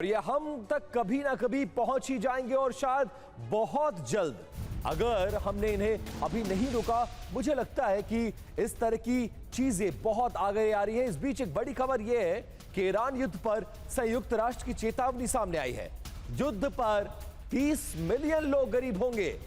ये हम तक कभी ना कभी पहुंच ही जाएंगे और शायद बहुत जल्द। अगर हमने इन्हें अभी नहीं रोका, मुझे लगता है कि इस तरह की चीजें बहुत आगे आ रही हैं। इस बीच एक बड़ी खबर यह है कि ईरान युद्ध पर संयुक्त राष्ट्र की चेतावनी सामने आई है। युद्ध पर 30 मिलियन लोग गरीब होंगे।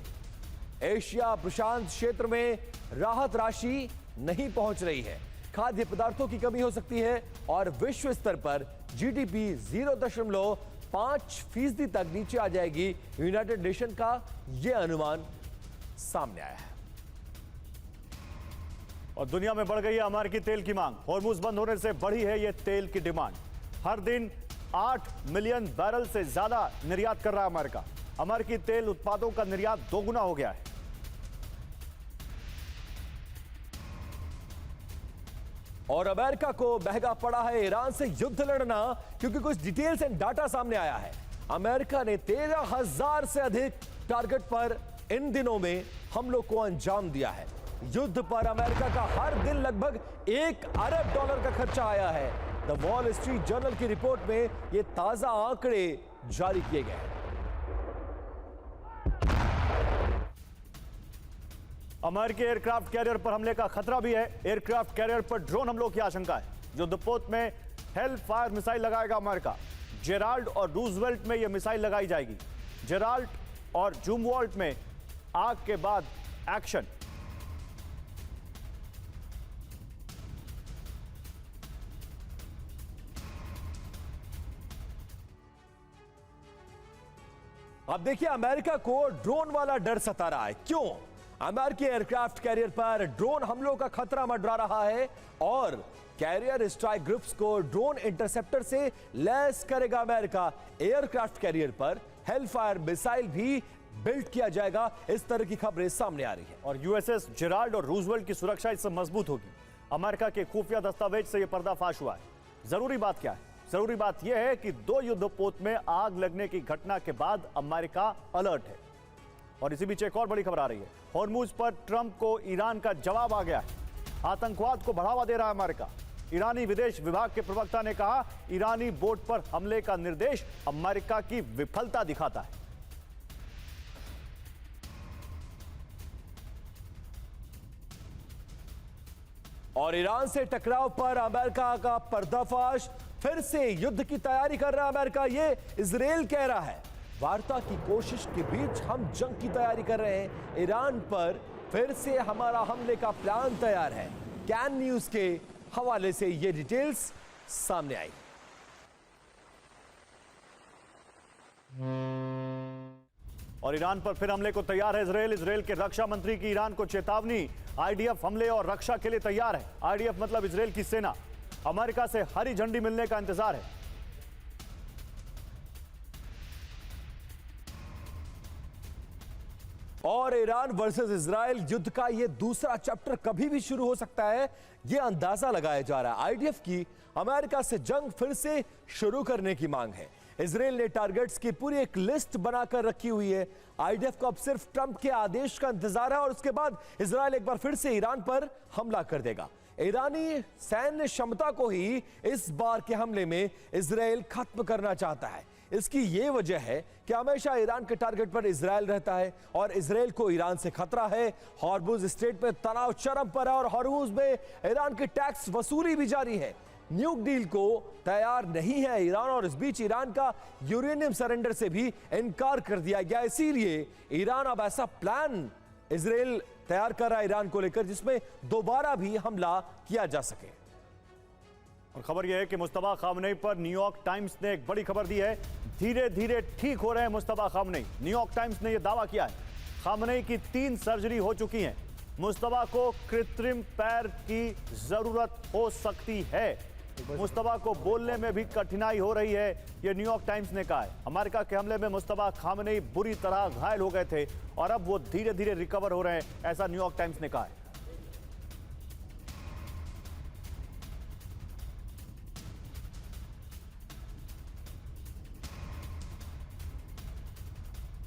एशिया प्रशांत क्षेत्र में राहत राशि नहीं पहुंच रही है। खाद्य पदार्थों की कमी हो सकती है और विश्व स्तर पर जीडीपी 0.5% तक नीचे आ जाएगी। यूनाइटेड नेशन का यह अनुमान सामने आया है। और दुनिया में बढ़ गई है अमेरिकी तेल की मांग। हॉर्मुज बंद होने से बढ़ी है यह तेल की डिमांड। हर दिन 8 मिलियन बैरल से ज्यादा निर्यात कर रहा है अमेरिका। अमेरिकी तेल उत्पादों का निर्यात दोगुना हो गया है। और अमेरिका को महंगा पड़ा है ईरान से युद्ध लड़ना, क्योंकि कुछ डिटेल्स एंड डाटा सामने आया है। अमेरिका ने 13,000 से अधिक टारगेट पर इन दिनों में हमलों को अंजाम दिया है। युद्ध पर अमेरिका का हर दिन लगभग $1 अरब का खर्चा आया है। द वॉल स्ट्रीट जर्नल की रिपोर्ट में ये ताजा आंकड़े जारी किए गए हैं। अमेरिकी एयरक्राफ्ट कैरियर पर हमले का खतरा भी है। एयरक्राफ्ट कैरियर पर ड्रोन हमलों की आशंका है। युद्धपोत में हेल फायर मिसाइल लगाएगा अमेरिका। जेराल्ड और रूजवेल्ट में यह मिसाइल लगाई जाएगी। जेराल्ड और जूमवॉल्ट में आग के बाद एक्शन। अब देखिए, अमेरिका को ड्रोन वाला डर सता रहा है। क्यों? अमेरिकी एयरक्राफ्ट कैरियर पर ड्रोन हमलों का खतरा मंडरा रहा है और कैरियर स्ट्राइक ग्रुप्स को ड्रोन इंटरसेप्टर से लैस करेगा अमेरिका। एयरक्राफ्ट कैरियर पर हेलफायर मिसाइल भी बिल्ड किया जाएगा। इस तरह की खबरें सामने आ रही है। और यूएसएस जेराल्ड और रूजवेल्ट की सुरक्षा इससे मजबूत होगी। अमेरिका के खुफिया दस्तावेज से यह पर्दाफाश हुआ है। जरूरी बात क्या है? जरूरी बात यह है कि 2 युद्धपोत में आग लगने की घटना के बाद अमेरिका अलर्ट है। और इसी बीच एक और बड़ी खबर आ रही है। हॉर्मुज पर ट्रंप को ईरान का जवाब आ गया है। आतंकवाद को बढ़ावा दे रहा है अमेरिका। ईरानी विदेश विभाग के प्रवक्ता ने कहा, ईरानी बोट पर हमले का निर्देश अमेरिका की विफलता दिखाता है। और ईरान से टकराव पर अमेरिका का पर्दाफाश। फिर से युद्ध की तैयारी कर रहा है अमेरिका, ये इजराइल कह रहा है। वार्ता की कोशिश के बीच हम जंग की तैयारी कर रहे हैं। ईरान पर फिर से हमारा हमले का प्लान तैयार है। कैन न्यूज के हवाले से ये डिटेल्स सामने आई। और ईरान पर फिर हमले को तैयार है इजराइल। इजराइल के रक्षा मंत्री की ईरान को चेतावनी। आईडीएफ हमले और रक्षा के लिए तैयार है। आईडीएफ मतलब इजराइल की सेना। अमेरिका से हरी झंडी मिलने का इंतजार है। और ईरान वर्सेस इजराइल युद्ध का यह दूसरा चैप्टर कभी भी शुरू हो सकता है, यह अंदाजा लगाया जा रहा है। आईडीएफ की अमेरिका से जंग फिर से शुरू करने की मांग है। इजराइल ने टारगेट्स की पूरी एक लिस्ट बनाकर रखी हुई है। आईडीएफ को अब सिर्फ ट्रंप के आदेश का इंतजार है और उसके बाद इजराइल एक बार फिर से ईरान पर हमला कर देगा। ईरानी सैन्य क्षमता को ही इस बार के हमले में इजराइल खत्म करना चाहता है। इसकी यह वजह है कि हमेशा ईरान के टारगेट पर इजराइल रहता है और इजराइल को ईरान से खतरा है। हॉर्मुज स्ट्रेट में तनाव चरम पर है और हॉर्मुज में ईरान की टैक्स वसूली भी जारी है। न्यूक डील को तैयार नहीं है ईरान और इस बीच ईरान का यूरेनियम सरेंडर से भी इनकार कर दिया गया। इसीलिए ईरान अब ऐसा प्लान इजराइल तैयार कर रहा है ईरान को लेकर, जिसमें दोबारा भी हमला किया जा सके। और खबर यह है कि मुस्तफा खामनेई पर न्यूयॉर्क टाइम्स ने एक बड़ी खबर दी है। धीरे धीरे ठीक हो रहे हैं मुस्तफा खामनेई। न्यूयॉर्क टाइम्स ने यह दावा किया है खामनेई की 3 सर्जरी हो चुकी हैं। मुस्तफा को कृत्रिम पैर की जरूरत हो सकती है। मुस्तफा को बोलने में भी कठिनाई हो रही है, यह न्यूयॉर्क टाइम्स ने कहा है। अमेरिका के हमले में मुस्तफा खामनेई बुरी तरह घायल हो गए थे और अब वो धीरे धीरे रिकवर हो रहे हैं, ऐसा न्यूयॉर्क टाइम्स ने कहा है।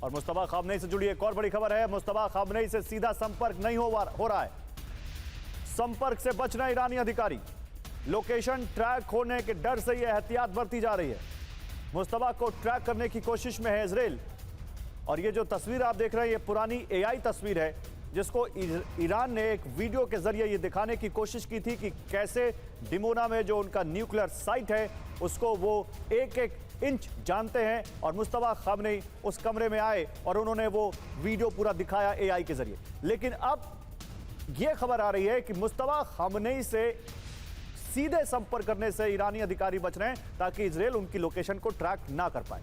और मुस्तफा खामनेई से जुड़ी एक और बड़ी खबर है। मुस्तफा खामनेई से सीधा संपर्क नहीं हो रहा है। संपर्क से बच रहे ईरानी अधिकारी। लोकेशन ट्रैक होने के डर से यह एहतियात बरती जा रही है। मुस्तबा को ट्रैक करने की कोशिश में है इजराइल। और ये जो तस्वीर आप देख रहे हैं, ये पुरानी एआई तस्वीर है, जिसको ईरान ने एक वीडियो के जरिए ये दिखाने की कोशिश की थी कि कैसे डिमोना में जो उनका न्यूक्लियर साइट है उसको वो एक एक इंच जानते हैं। और मुस्तबा खामनेई उस कमरे में आए और उन्होंने वो वीडियो पूरा दिखाया एआई के जरिए। लेकिन अब ये खबर आ रही है कि मुस्तबा खामनेई से सीधे संपर्क करने से ईरानी अधिकारी बच रहे हैं ताकि इजराइल उनकी लोकेशन को ट्रैक ना कर पाए।